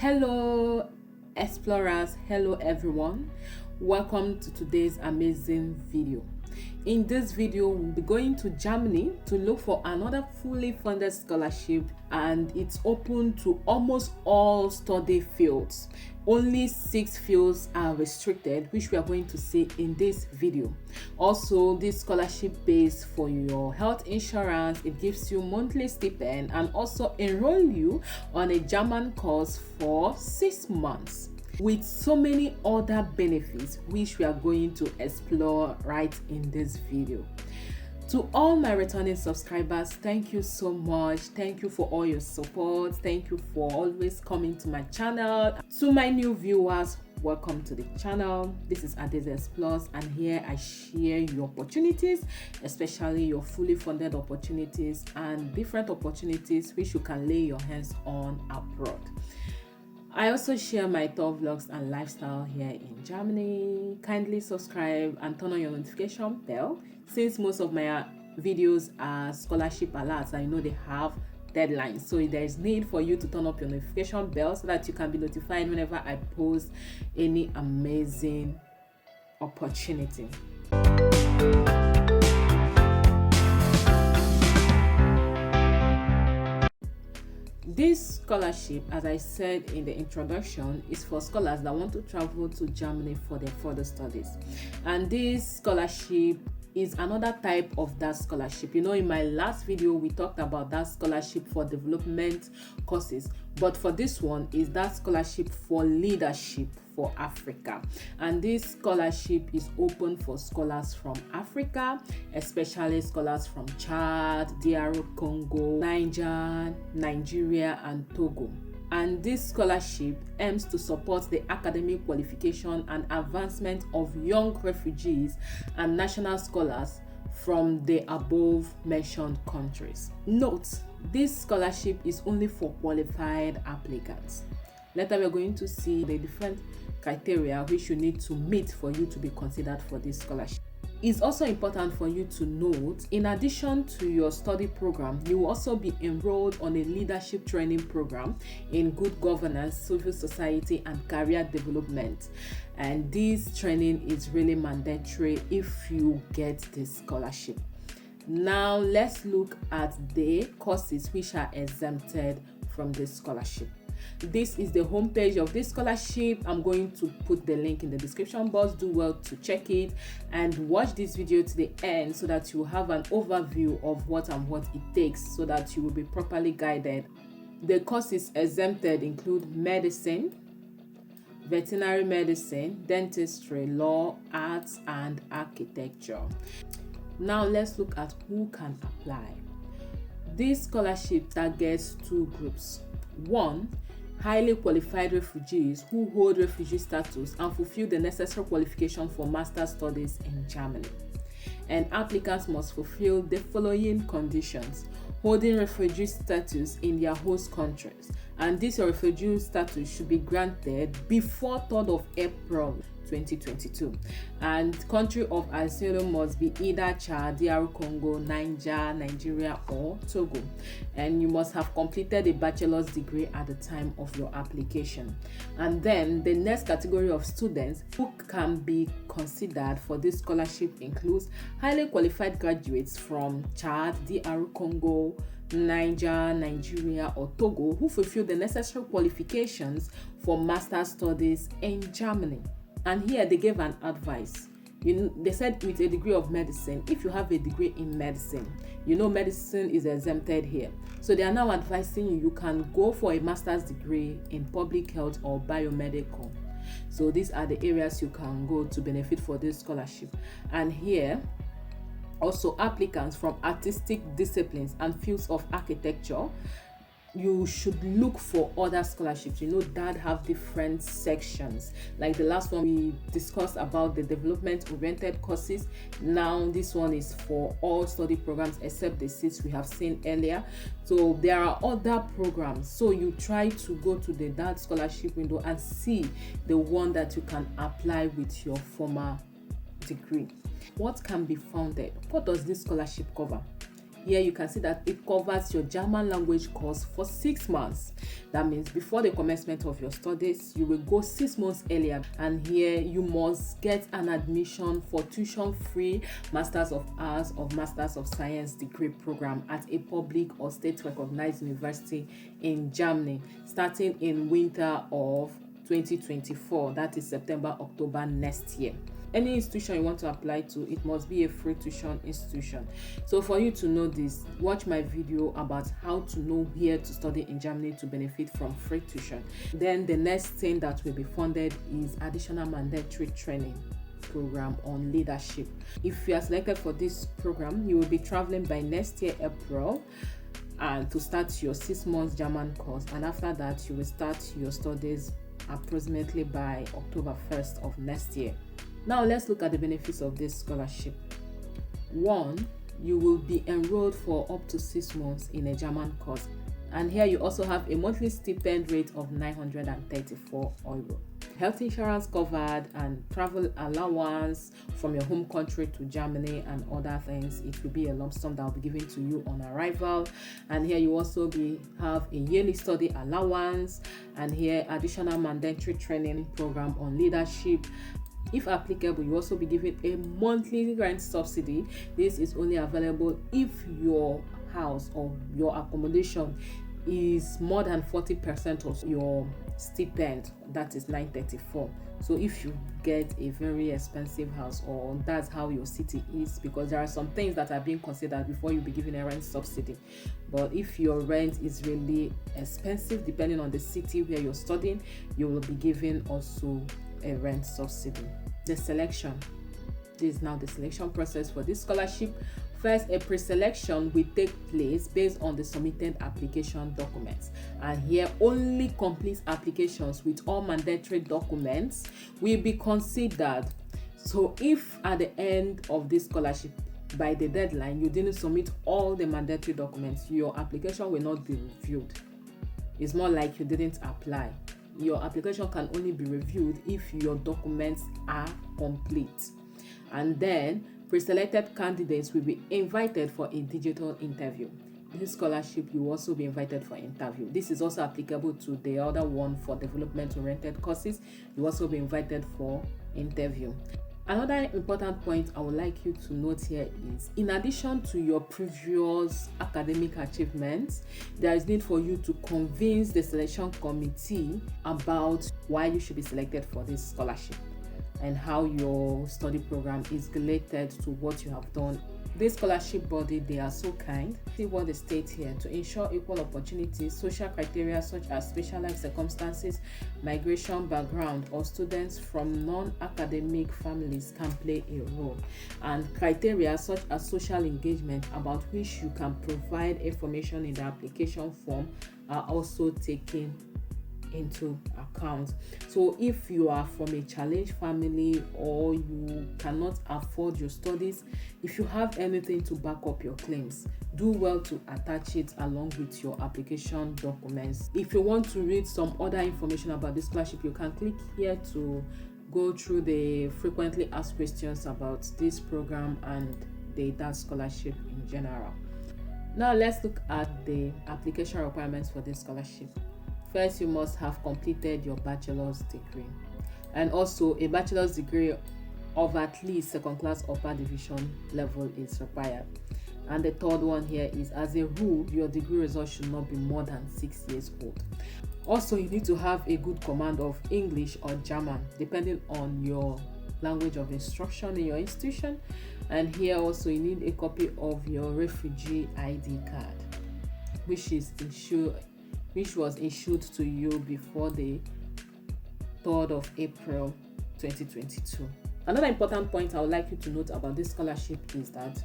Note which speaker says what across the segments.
Speaker 1: Hello explorers, hello everyone, welcome to today's amazing video. In this video we'll be going to Germany to look for another fully funded scholarship, and it's open to almost all study fields. Only 6 fields are restricted, which we are going to see in this video. Also, this scholarship pays for your health insurance, it gives you monthly stipend, and also enroll you on a German course for 6 months, with so many other benefits which we are going to explore right in this video. To all my returning subscribers, thank you so much. Thank you for all your support. Thank you for always coming to my channel. To my new viewers, welcome to the channel. This is Adaeze Explores, and here I share your opportunities, especially your fully funded opportunities and different opportunities which you can lay your hands on abroad. I also share my tour vlogs and lifestyle here in Germany. Kindly subscribe and turn on your notification bell, since most of my videos are scholarship alerts. I know they have deadlines, so there is need for you to turn up your notification bell so that you can be notified whenever I post any amazing opportunity. This scholarship, as I said in the introduction, is for scholars that want to travel to Germany for their further studies. And this scholarship is another type of that scholarship. You know, in my last video we talked about that scholarship for development courses, but for this one is that scholarship for leadership for Africa. And this scholarship is open for scholars from Africa, especially scholars from Chad, DR Congo, Nigeria and Togo. And this scholarship aims to support the academic qualification and advancement of young refugees and national scholars from the above mentioned countries. Note, this scholarship is only for qualified applicants. Later we are going to see the different criteria which you need to meet for you to be considered for this scholarship. It's also important for you to note, in addition to your study program, you will also be enrolled on a leadership training program in good governance, civil society and career development. And this training is really mandatory if you get this scholarship. Now let's look at the courses which are exempted from this scholarship. This is the homepage of this scholarship. I'm going to put the link in the description box. Do well to check it and watch this video to the end so that you have an overview of what it takes, so that you will be properly guided. The courses exempted include medicine, veterinary medicine, dentistry, law, arts and architecture. Now let's look at who can apply. This scholarship targets 2 groups. 1, highly qualified refugees who hold refugee status and fulfill the necessary qualification for master's studies in Germany. And applicants must fulfill the following conditions: holding refugee status in their host countries, and this refugee status should be granted before 3rd of April 2022, and country of asylum must be either Chad, DR Congo, Nigeria or Togo, and you must have completed a bachelor's degree at the time of your application. And then the next category of students who can be considered for this scholarship includes highly qualified graduates from Chad, DR Congo, Nigeria or Togo who fulfill the necessary qualifications for master's studies in Germany. And here they gave an advice. They said with a degree of medicine, if you have a degree in medicine, medicine is exempted here. So they are now advising you can go for a master's degree in public health or biomedical. So these are the areas you can go to benefit for this scholarship. And here also applicants from artistic disciplines and fields of architecture, you should look for other scholarships. DAAD have different sections. Like the last one we discussed about the development oriented courses. Now this one is for all study programs except the 6 we have seen earlier. So there are other programs, so you try to go to the DAAD scholarship window and see the one that you can apply with your former degree. What can be funded? What does this scholarship cover? Here you can see that it covers your German language course for 6 months. That means before the commencement of your studies, you will go 6 months earlier, and here you must get an admission for tuition-free Masters of Arts or Masters of Science degree program at a public or state-recognized university in Germany, starting in winter of 2024, that is September, October next year. Any institution you want to apply to, it must be a free tuition institution. So for you to know this, watch my video about how to know where to study in Germany to benefit from free tuition. Then the next thing that will be funded is additional mandatory training program on leadership. If you are selected for this program, you will be traveling by next year April and to start your 6 months German course, and after that you will start your studies approximately by October 1st of next year. Now let's look at the benefits of this scholarship. 1, you will be enrolled for up to 6 months in a German course, and here you also have a monthly stipend rate of 934 euro. Health insurance covered and travel allowance from your home country to Germany and other things. It will be a lump sum that will be given to you on arrival, and here you also have a yearly study allowance, and here additional mandatory training program on leadership. If applicable, you also be given a monthly rent subsidy. This is only available if your house or your accommodation is more than 40% of your stipend, that is 934. So if you get a very expensive house, or that's how your city is, because there are some things that are being considered before you be given a rent subsidy. But if your rent is really expensive, depending on the city where you're studying, you will be given also a rent subsidy. The selection. This is now the selection process for this scholarship. First, a pre-selection will take place based on the submitted application documents, and here only complete applications with all mandatory documents will be considered. So if at the end of this scholarship, by the deadline, you didn't submit all the mandatory documents, your application will not be reviewed. It's more like you didn't apply. Your application can only be reviewed if your documents are complete. And then pre-selected candidates will be invited for a digital interview. This scholarship, you will also be invited for interview. This is also applicable to the other one for development-oriented courses. You will also be invited for interview. Another important point I would like you to note here is, in addition to your previous academic achievements, there is need for you to convince the selection committee about why you should be selected for this scholarship and how your study program is related to what you have done. This scholarship body, they are so kind. See what they state here: to ensure equal opportunities, social criteria such as specialized circumstances, migration background, or students from non-academic families can play a role, and criteria such as social engagement, about which you can provide information in the application form, are also taken into account. So if you are from a challenged family, or you cannot afford your studies, if you have anything to back up your claims, do well to attach it along with your application documents. If you want to read some other information about this scholarship, you can click here to go through the frequently asked questions about this program and the DAAD scholarship in general. Now let's look at the application requirements for this scholarship. First, you must have completed your bachelor's degree, and also a bachelor's degree of at least second class upper division level is required. And the third one here is, as a rule, your degree result should not be more than 6 years old. Also, you need to have a good command of English or German, depending on your language of instruction in your institution. And here also, you need a copy of your refugee ID card, which was issued to you before the 3rd of April 2022. Another important point I would like you to note about this scholarship is that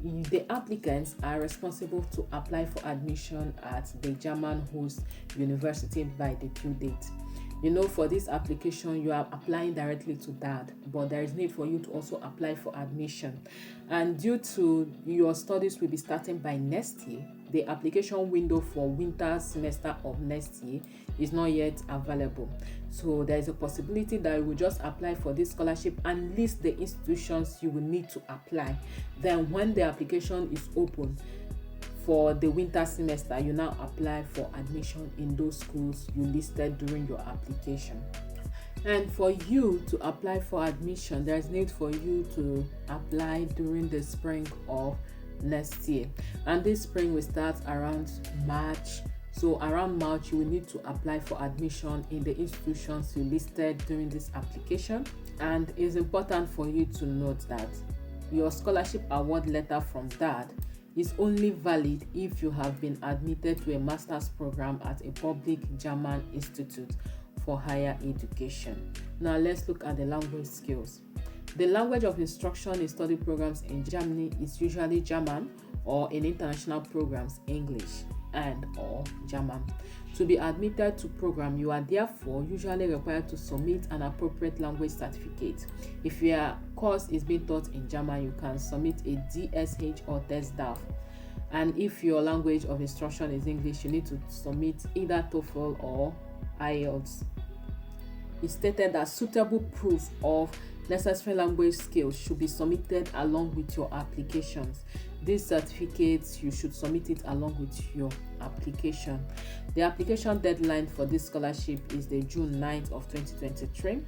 Speaker 1: the applicants are responsible to apply for admission at the German host university by the due date. For this application, you are applying directly to DAAD, but there is need for you to also apply for admission. And due to your studies will be starting by next year, the application window for winter semester of next year is not yet available. So there is a possibility that you will just apply for this scholarship and list the institutions you will need to apply. Then when the application is open, for the winter semester, you now apply for admission in those schools you listed during your application. And for you to apply for admission, there's need for you to apply during the spring of next year, and this spring will start around March. So around March, you will need to apply for admission in the institutions you listed during this application. And it's important for you to note that your scholarship award letter from DAAD is only valid if you have been admitted to a master's program at a public German institute for higher education. Now let's look at the language skills. The language of instruction in study programs in Germany is usually German, or in international programs English and or German. To be admitted to program, you are therefore usually required to submit an appropriate language certificate. If your course is being taught in German, you can submit a DSH or TESDAF. And if your language of instruction is English, you need to submit either TOEFL or IELTS. It's stated that suitable proof of necessary language skills should be submitted along with your applications. These certificates, you should submit it along with your application. The application deadline for this scholarship is the June 9th of 2023.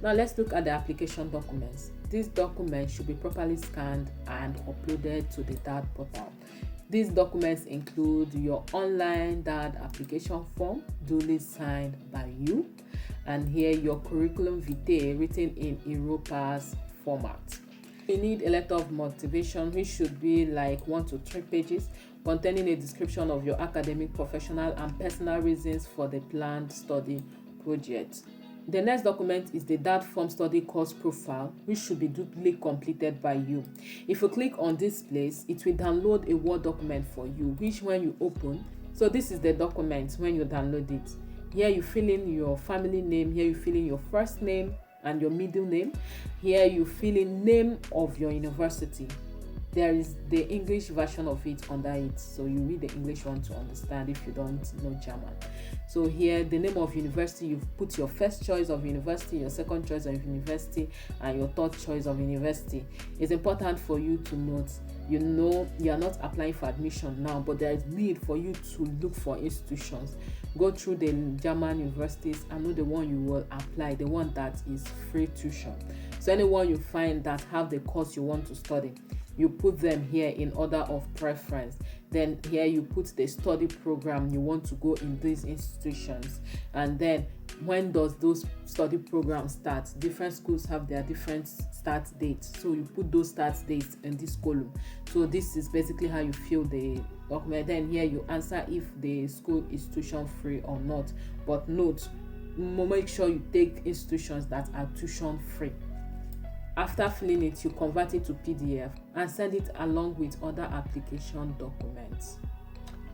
Speaker 1: Now let's look at the application documents. These documents should be properly scanned and uploaded to the DAAD portal. These documents include your online DAAD application form, duly signed by you, and here your curriculum vitae written in Europass format. You need a letter of motivation, which should be like 1 to 3 pages, containing a description of your academic, professional, and personal reasons for the planned study project. The next document is the DAAD form study course profile, which should be duly completed by you. If you click on this place, it will download a Word document for you, which when you open, so this is the document when you download it. Here you fill in your family name, here you fill in your first name and your middle name. Here you fill in name of your university. There is the English version of it under it, so you read the English one to understand if you don't know German. So here the name of university, you've put your first choice of university, your second choice of university, and your third choice of university. It's important for you to note, you know you are not applying for admission now, but there is need for you to look for institutions. Go through the German universities and know the one you will apply, the one that is free tuition. So anyone you find that have the course you want to study, you put them here in order of preference. Then here you put the study program you want to go in these institutions, and then when does those study programs start. Different schools have their different start dates, so you put those start dates in this column. So this is basically how you fill the document. Then here you answer if the school is tuition free or not, but note, make sure you take institutions that are tuition free. After filling it, you convert it to PDF and send it along with other application documents.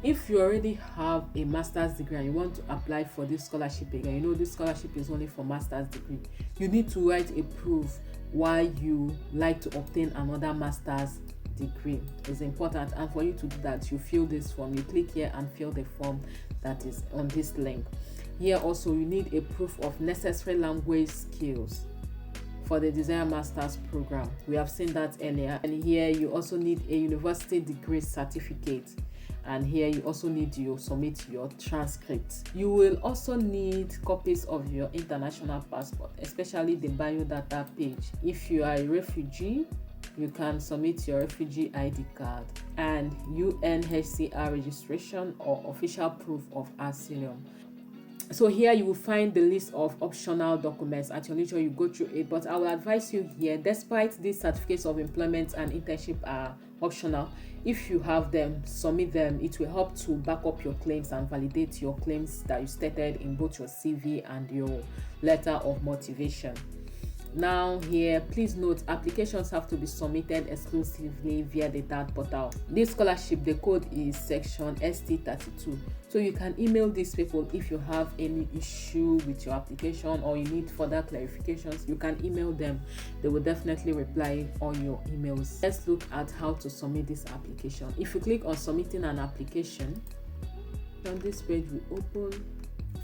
Speaker 1: If you already have a master's degree and you want to apply for this scholarship again, you know this scholarship is only for master's degree, you need to write a proof why you like to obtain another master's degree. It's important, and for you to do that, you fill this form. You click here and fill the form that is on this link. Here also you need a proof of necessary language skills for the desired master's program. We have seen that earlier. And here you also need a university degree certificate, and here you also need to submit your transcript. You will also need copies of your international passport, especially the biodata page. If you are a refugee, you can submit your refugee ID card and UNHCR registration or official proof of asylum. So here you will find the list of optional documents. At your leisure, you go through it, but I will advise you here, despite these certificates of employment and internship are optional, if you have them, submit them. It will help to back up your claims and validate your claims that you stated in both your CV and your letter of motivation. Now here, please note, applications have to be submitted exclusively via the DAAD portal. This scholarship, the code is section ST32. So you can email these people if you have any issue with your application or you need further clarifications. You can email them. They will definitely reply on your emails. Let's look at how to submit this application. If you click on submitting an application, on this page will open.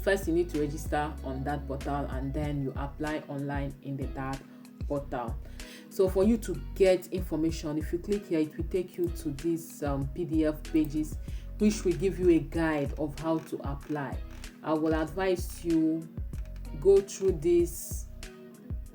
Speaker 1: First, you need to register on that portal, and then you apply online in the DAAD portal. So for you to get information, if you click here, it will take you to these PDF pages, which will give you a guide of how to apply. I will advise you go through this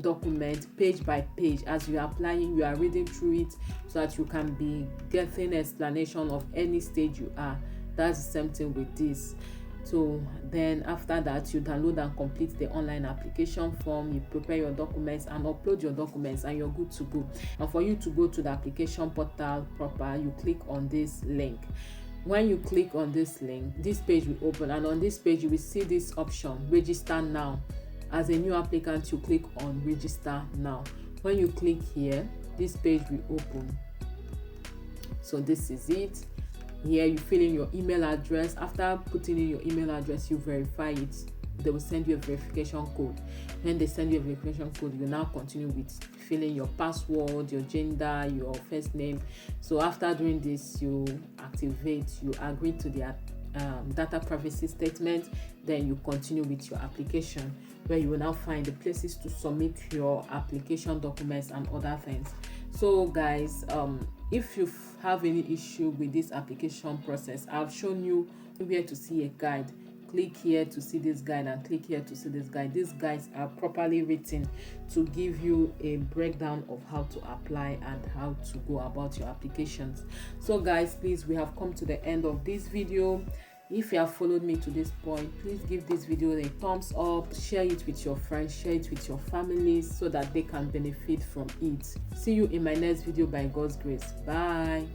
Speaker 1: document page by page. As you are applying, you are reading through it so that you can be getting explanation of any stage you are. That's the same thing with this. So then after that, you download and complete the online application form, you prepare your documents and upload your documents, and you're good to go. And for you to go to the application portal proper, you click on this link. When you click on this link, this page will open, and on this page you will see this option, register now. As a new applicant, you click on register now. When you click here, this page will open. So this is it. Here you fill in your email address. After putting in your email address, you verify it. They will send you a verification code. When they send you a verification code, you now continue with filling your password, your gender, your first name. So after doing this, you activate, you agree to the data privacy statement. Then you continue with your application, where you will now find the places to submit your application documents and other things. So guys, if you have any issue with this application process, I've shown you where to see a guide. Click here to see this guide and click here to see this guide. These guides are properly written to give you a breakdown of how to apply and how to go about your applications. So guys, please, we have come to the end of this video. If you have followed me to this point, please give this video a thumbs up, share it with your friends, share it with your families so that they can benefit from it. See you in my next video by God's grace. Bye.